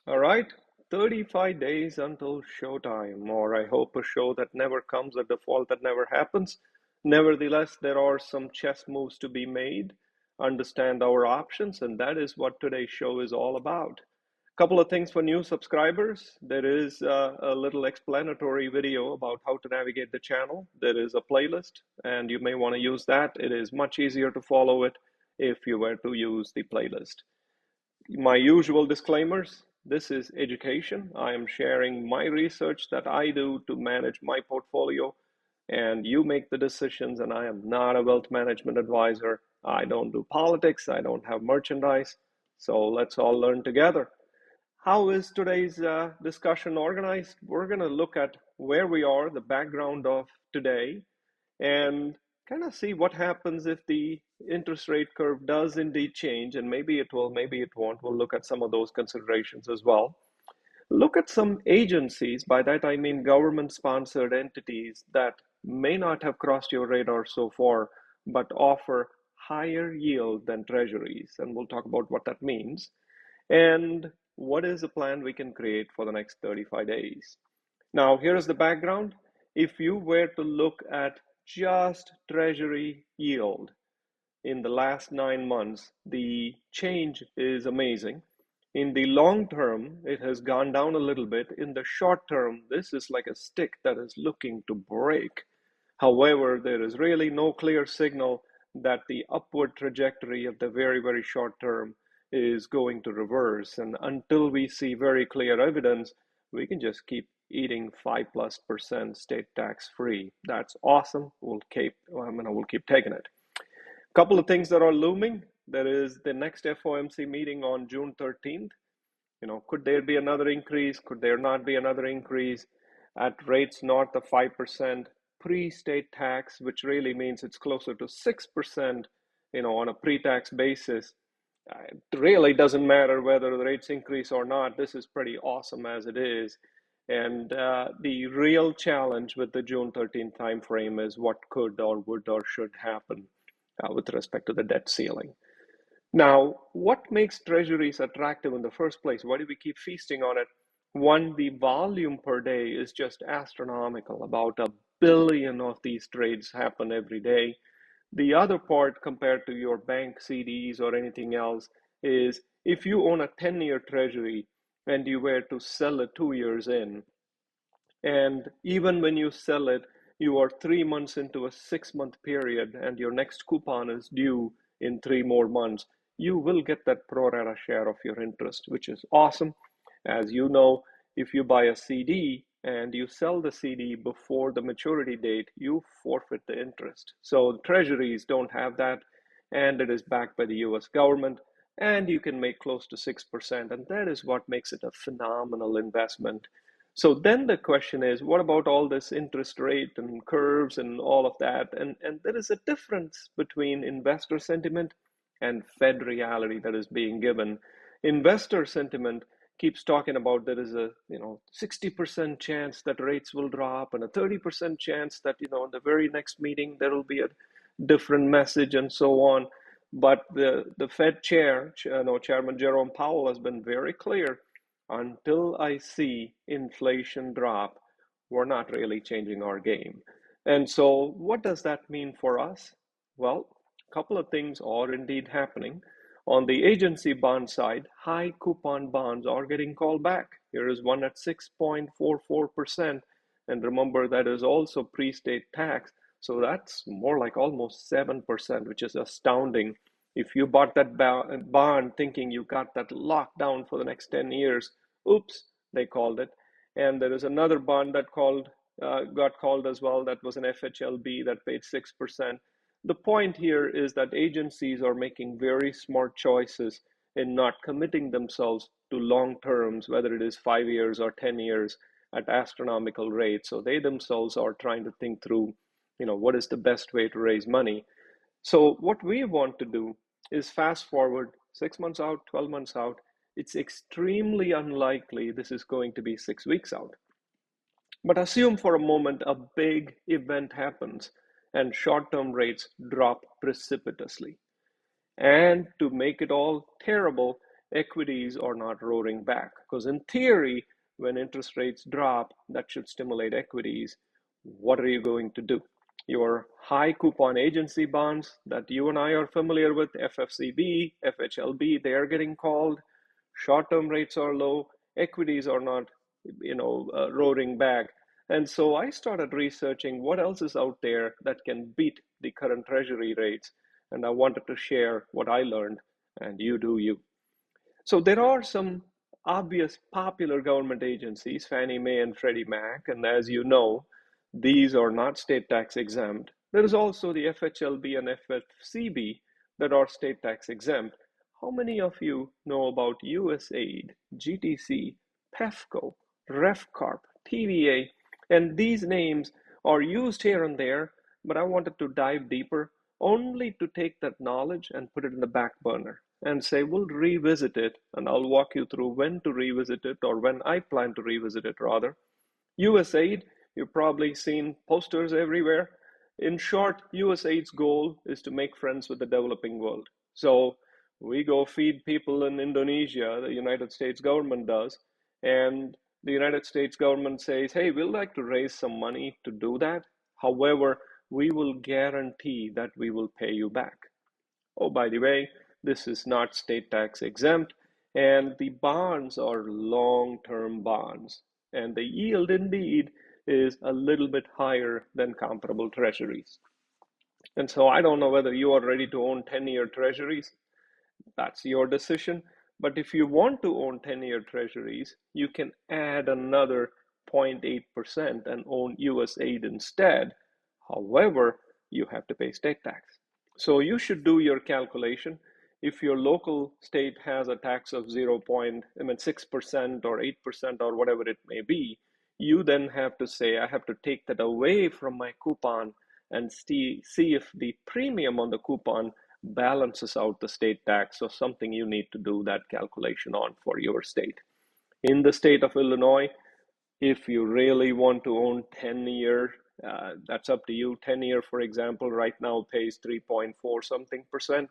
All right, 35 days until showtime, or I hope a show that never comes, a default that never happens. Nevertheless, there are some chess moves to be made, understand our options, and that is what today's show is all about. Couple of things for new subscribers. There is a little explanatory video about how to navigate the channel. There is a playlist, and you may want to use that. It is much easier to follow it if you were to use the playlist. My usual disclaimers. This is education. I am sharing my research that I do to manage my portfolio, and you make the decisions. And I am not a wealth management advisor. I don't do politics. I don't have merchandise. So let's all learn together. How is today's discussion organized? We're going to look at where we are, the background of today, and kind of see what happens if the interest rate curve does indeed change, and maybe it will, maybe it won't. We'll look at some of those considerations as well. Look at some agencies, by that I mean government-sponsored entities that may not have crossed your radar so far, but offer higher yield than treasuries, and we'll talk about what that means. And what is the plan we can create for the next 35 days? Now, here's the background. If you were to look at just treasury yield in the last 9 months, the change is amazing. In the long term, it has gone down a little bit. In the short term, this is like a stick that is looking to break. However, there is really no clear signal that the upward trajectory of the very, very short term is going to reverse. And until we see very clear evidence, we can just keep eating 5+% state tax free. That's awesome. We'll keep taking it. A couple of things that are looming. There is the next FOMC meeting on June 13th. Could there be another increase? Could there not be another increase at rates north of 5%? Pre-state tax, which really means it's closer to 6%, on a pre-tax basis. It really doesn't matter whether the rates increase or not. This is pretty awesome as it is. And the real challenge with the June 13th timeframe is what could or would or should happen with respect to the debt ceiling. Now, what makes treasuries attractive in the first place? Why do we keep feasting on it? One, the volume per day is just astronomical. About 1 billion of these trades happen every day. The other part, compared to your bank CDs or anything else, is if you own a 10-year treasury and you were to sell it 2 years in, and even when you sell it, you are 3 months into a 6-month period and your next coupon is due in 3 more months, you will get that pro rata share of your interest, which is awesome. As you know, if you buy a CD and you sell the CD before the maturity date, you forfeit the interest. So treasuries don't have that, and it is backed by the US government, and you can make close to 6%, and that is what makes it a phenomenal investment. So then the question is, what about all this interest rate and curves and all of that? And there is a difference between investor sentiment and Fed reality that is being given. Investor sentiment keeps talking about there is a 60% chance that rates will drop and a 30% chance that in the very next meeting there will be a different message and so on. But the Fed Chairman Jerome Powell has been very clear. Until I see inflation drop, we're not really changing our game. And so what does that mean for us? Well, a couple of things are indeed happening. On the agency bond side, high coupon bonds are getting called back. Here is one at 6.44%. And remember, that is also pre-state tax. So that's more like almost 7%, which is astounding. If you bought that bond thinking you got that locked down for the next 10 years, oops, they called it. And there is another bond that got called as well. That was an FHLB that paid 6%. The point here is that agencies are making very smart choices in not committing themselves to long terms, whether it is 5 years or 10 years at astronomical rates. So they themselves are trying to think through, what is the best way to raise money. So what we want to do is fast forward 6 months out, 12 months out. It's extremely unlikely this is going to be 6 weeks out. But assume for a moment a big event happens and short-term rates drop precipitously. And to make it all terrible, equities are not roaring back. Because in theory, when interest rates drop, that should stimulate equities. What are you going to do? Your high coupon agency bonds that you and I are familiar with, FFCB, FHLB, they are getting called. Short-term rates are low, equities are not, roaring back. And so I started researching what else is out there that can beat the current treasury rates. And I wanted to share what I learned, and you do you. So there are some obvious popular government agencies, Fannie Mae and Freddie Mac, and as you know, these are not state tax exempt. There is also the FHLB and FFCB that are state tax exempt. How many of you know about USAID, GTC, PEFCO, RefCorp, TVA? And these names are used here and there, but I wanted to dive deeper only to take that knowledge and put it in the back burner and say, we'll revisit it, and I'll walk you through when to revisit it, or when I plan to revisit it, rather. USAID, you've probably seen posters everywhere. In short, USAID's goal is to make friends with the developing world. So we go feed people in Indonesia, the United States government does, and the United States government says, hey, we'd like to raise some money to do that. However, we will guarantee that we will pay you back. Oh, by the way, this is not state tax exempt, and the bonds are long-term bonds, and the yield indeed is a little bit higher than comparable treasuries. And so I don't know whether you are ready to own 10-year treasuries. That's your decision. But if you want to own 10-year treasuries, you can add another 0.8% and own USAID instead. However, you have to pay state tax. So you should do your calculation. If your local state has a tax of 6% or 8% or whatever it may be, you then have to say, I have to take that away from my coupon and see if the premium on the coupon balances out the state tax, or something you need to do that calculation on for your state. In the state of Illinois, if you really want to own 10-year, that's up to you. 10-year, for example, right now pays 3.4 something percent,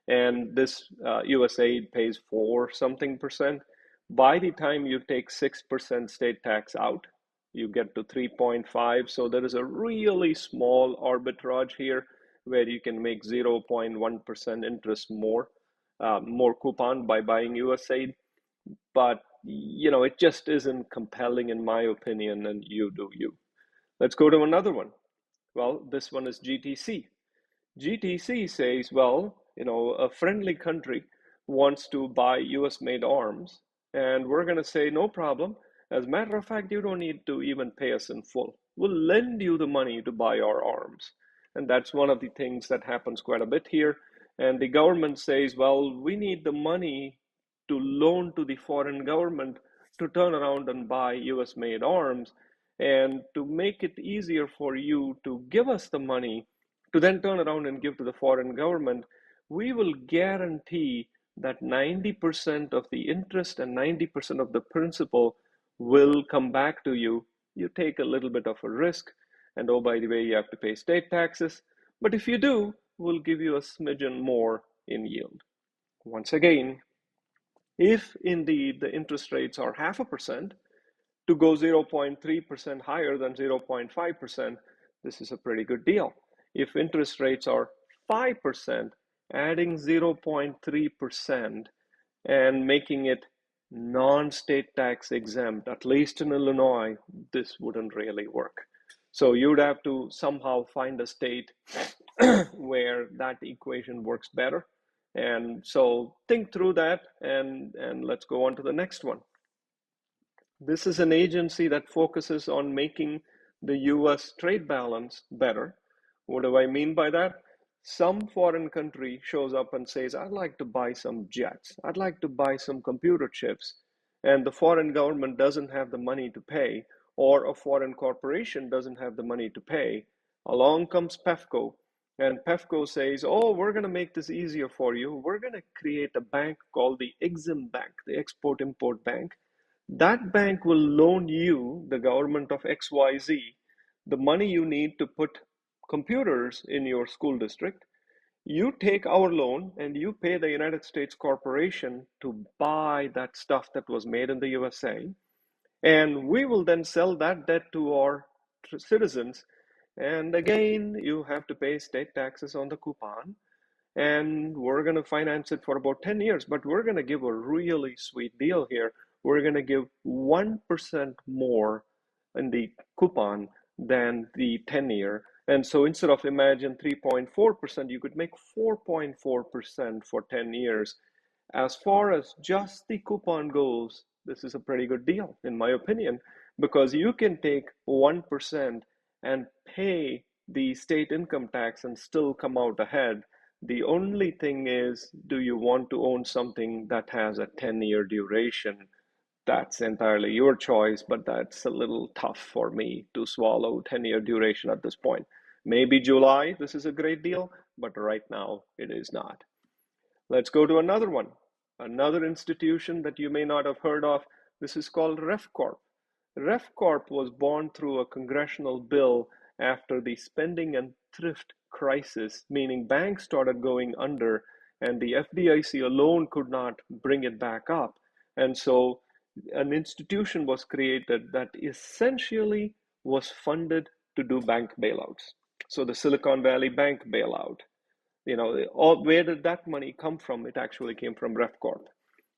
and this USAID pays 4 something percent. By the time you take 6% state tax out, you get to 3.5. So there is a really small arbitrage here where you can make 0.1% interest more coupon by buying USAID. But it just isn't compelling in my opinion, and you do you. Let's go to another one. Well, this one is GTC. GTC says, well, a friendly country wants to buy US made arms, and we're going to say, no problem. As a matter of fact, you don't need to even pay us in full. We'll lend you the money to buy our arms. And that's one of the things that happens quite a bit here. And the government says, well, we need the money to loan to the foreign government to turn around and buy US made arms. And to make it easier for you to give us the money to then turn around and give to the foreign government, we will guarantee that 90% of the interest and 90% of the principal will come back to you. You take a little bit of a risk, and oh, by the way, you have to pay state taxes. But if you do, we'll give you a smidgen more in yield. Once again, if indeed the interest rates are 0.5%, to go 0.3% higher than 0.5%, this is a pretty good deal. If interest rates are 5%, adding 0.3% and making it non-state tax exempt, at least in Illinois, this wouldn't really work. So you'd have to somehow find a state where that equation works better. And so think through that, and let's go on to the next one. This is an agency that focuses on making the US trade balance better. What do I mean by that? Some foreign country shows up and says, I'd like to buy some jets. I'd like to buy some computer chips. And the foreign government doesn't have the money to pay, or a foreign corporation doesn't have the money to pay. Along comes PEFCO, and PEFCO says, oh, we're going to make this easier for you. We're going to create a bank called the EXIM Bank, the Export-Import Bank. That bank will loan you, the government of XYZ, the money you need to put computers in your school district. You take our loan and you pay the United States corporation to buy that stuff that was made in the USA, and we will then sell that debt to our citizens. And again, you have to pay state taxes on the coupon, and we're going to finance it for about 10 years. But we're going to give a really sweet deal here. We're going to give 1% more in the coupon than the 10-year. And so instead of imagine 3.4%, you could make 4.4% for 10 years. As far as just the coupon goes, this is a pretty good deal, in my opinion, because you can take 1% and pay the state income tax and still come out ahead. The only thing is, do you want to own something that has a 10-year duration? That's entirely your choice, but that's a little tough for me to swallow 10-year duration at this point. Maybe July, this is a great deal, but right now it is not. Let's go to another one. Another institution that you may not have heard of. This is called RefCorp. RefCorp was born through a congressional bill after the spending and thrift crisis, meaning banks started going under and the FDIC alone could not bring it back up. And so an institution was created that essentially was funded to do bank bailouts. So the Silicon Valley Bank bailout, where did that money come from? It actually came from RefCorp.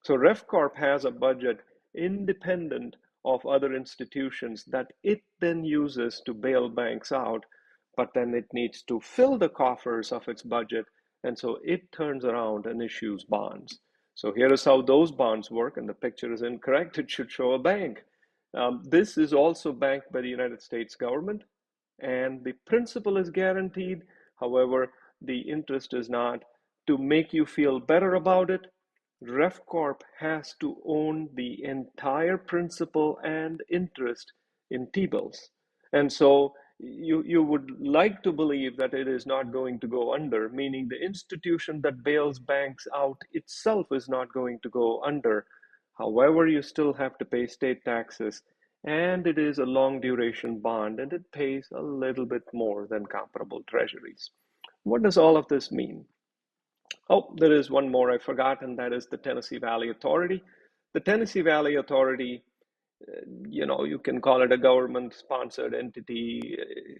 So RefCorp has a budget independent of other institutions that it then uses to bail banks out, but then it needs to fill the coffers of its budget, and so it turns around and issues bonds. So here is how those bonds work, and the picture is incorrect. It should show a bank. This is also backed by the United States government, and the principal is guaranteed. However, the interest is not. To make you feel better about it, RefCorp has to own the entire principal and interest in T-bills. And so you would like to believe that it is not going to go under, meaning the institution that bails banks out itself is not going to go under. However, you still have to pay state taxes, and it is a long duration bond, and it pays a little bit more than comparable treasuries. What does all of this mean? Oh, there is one more I forgot, and that is the Tennessee Valley Authority. The Tennessee Valley Authority, you can call it a government-sponsored entity.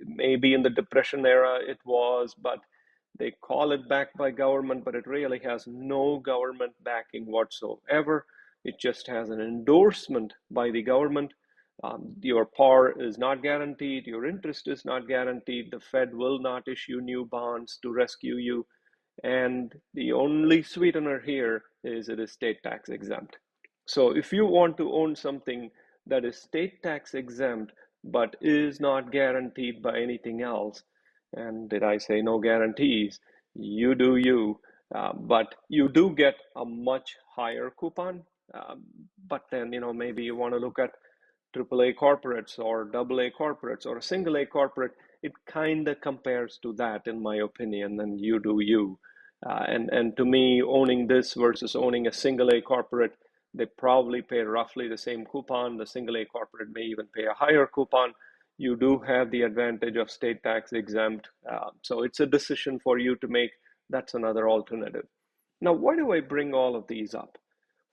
Maybe in the Depression era it was, but they call it backed by government, but it really has no government backing whatsoever. It just has an endorsement by the government. Your par is not guaranteed. Your interest is not guaranteed. The Fed will not issue new bonds to rescue you. And the only sweetener here is it is state tax exempt. So if you want to own something that is state tax exempt but is not guaranteed by anything else, and did I say no guarantees? You do you, but you do get a much higher coupon. But then, maybe you want to look at AAA corporates or AA corporates or a single A corporate. It kind of compares to that, in my opinion, and you do you. And to me, owning this versus owning a single A corporate, they probably pay roughly the same coupon. The single A corporate may even pay a higher coupon. You do have the advantage of state tax exempt. So it's a decision for you to make. That's another alternative. Now, why do I bring all of these up?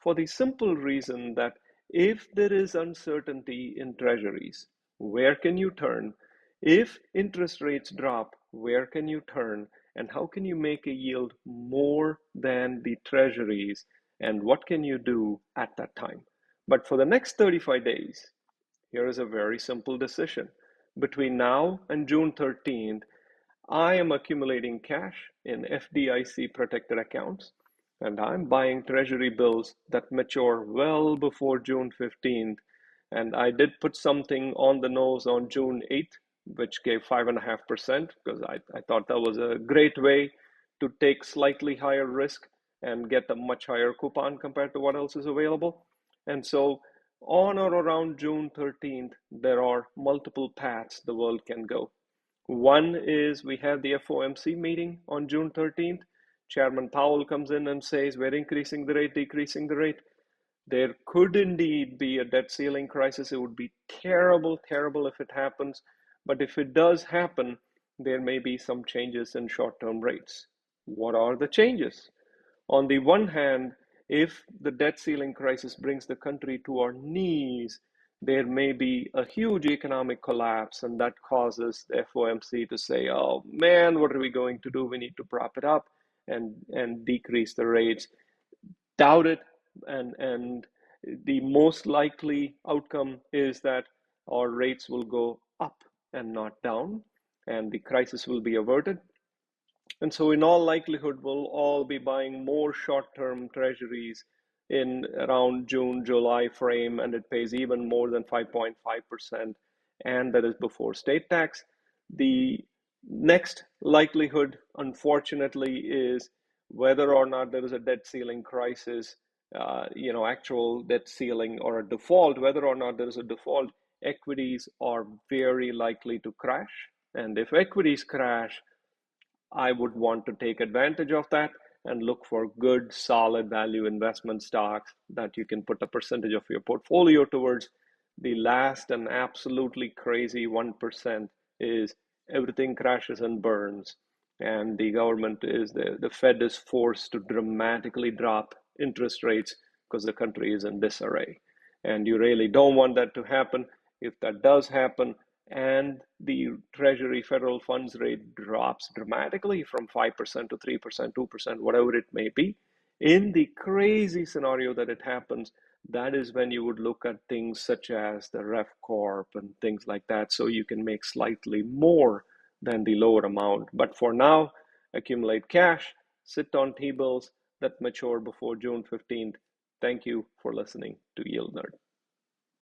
For the simple reason that if there is uncertainty in treasuries, where can you turn? If interest rates drop, where can you turn? And how can you make a yield more than the treasuries? And what can you do at that time? But for the next 35 days, here is a very simple decision. Between now and June 13th, I am accumulating cash in FDIC protected accounts, and I'm buying treasury bills that mature well before June 15th. And I did put something on the nose on June 8th, which gave 5.5%, because I thought that was a great way to take slightly higher risk and get a much higher coupon compared to what else is available. And so on or around June 13th, there are multiple paths the world can go. One is we have the FOMC meeting on June 13th. Chairman Powell comes in and says, we're increasing the rate, decreasing the rate. There could indeed be a debt ceiling crisis. It would be terrible, terrible if it happens. But if it does happen, there may be some changes in short-term rates. What are the changes? On the one hand, if the debt ceiling crisis brings the country to our knees, there may be a huge economic collapse, and that causes the FOMC to say, oh man, what are we going to do? We need to prop it up and decrease the rates. Doubt it. And the most likely outcome is that our rates will go up and not down, and the crisis will be averted. And so, in all likelihood, we'll all be buying more short term treasuries in around June, July frame, and it pays even more than 5.5%, and that is before state tax. The next likelihood, unfortunately, is whether or not there is a debt ceiling crisis, actual debt ceiling or a default, whether or not there is a default, equities are very likely to crash. And if equities crash, I would want to take advantage of that and look for good, solid value investment stocks that you can put a percentage of your portfolio towards. The last and absolutely crazy 1% is everything crashes and burns, and the government is the Fed is forced to dramatically drop interest rates because the country is in disarray. And you really don't want that to happen. If that does happen, and the Treasury federal funds rate drops dramatically from 5% to 3%, 2%, whatever it may be, in the crazy scenario that it happens, that is when you would look at things such as the RefCorp and things like that, so you can make slightly more than the lower amount. But for now, accumulate cash, sit on T-bills that mature before June 15th. Thank you for listening to Yield Nerd.